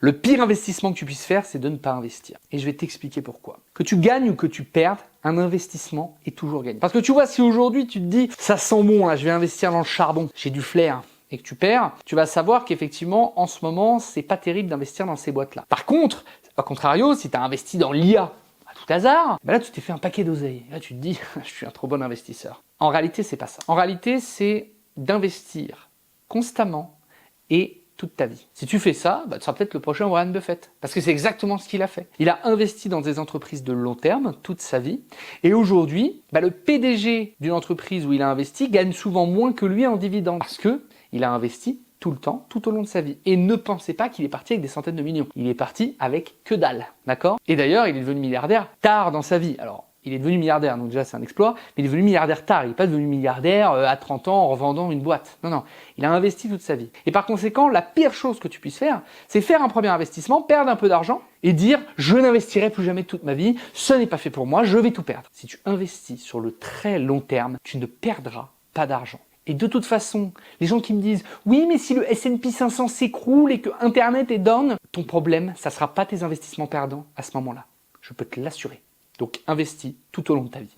Le pire investissement que tu puisses faire, c'est de ne pas investir. Et je vais t'expliquer pourquoi. Que tu gagnes ou que tu perdes, un investissement est toujours gagnant. Parce que tu vois, si aujourd'hui tu te dis, ça sent bon, là, je vais investir dans le charbon, j'ai du flair, et que tu perds, tu vas savoir qu'effectivement, en ce moment, c'est pas terrible d'investir dans ces boîtes-là. Par contre, à contrario, si tu as investi dans l'IA, à tout hasard, ben là, tu t'es fait un paquet d'oseille. Là, tu te dis, je suis un trop bon investisseur. En réalité, c'est pas ça. En réalité, c'est d'investir constamment et toute ta vie. Si tu fais ça, tu seras peut-être le prochain Warren Buffett. Parce que c'est exactement ce qu'il a fait. Il a investi dans des entreprises de long terme toute sa vie. Et aujourd'hui, le PDG d'une entreprise où il a investi gagne souvent moins que lui en dividendes. Parce que il a investi tout le temps, tout au long de sa vie. Et ne pensez pas qu'il est parti avec des centaines de millions. Il est parti avec que dalle. D'accord? Et d'ailleurs, il est devenu milliardaire tard dans sa vie. Alors, il est devenu milliardaire, donc déjà c'est un exploit, mais il est devenu milliardaire tard, il n'est pas devenu milliardaire à 30 ans en revendant une boîte. Non, non, il a investi toute sa vie. Et par conséquent, la pire chose que tu puisses faire, c'est faire un premier investissement, perdre un peu d'argent et dire « je n'investirai plus jamais toute ma vie, ce n'est pas fait pour moi, je vais tout perdre ». Si tu investis sur le très long terme, tu ne perdras pas d'argent. Et de toute façon, les gens qui me disent « oui, mais si le S&P 500 s'écroule et que Internet est down », ton problème, ça ne sera pas tes investissements perdants à ce moment-là. Je peux te l'assurer. Donc investis tout au long de ta vie.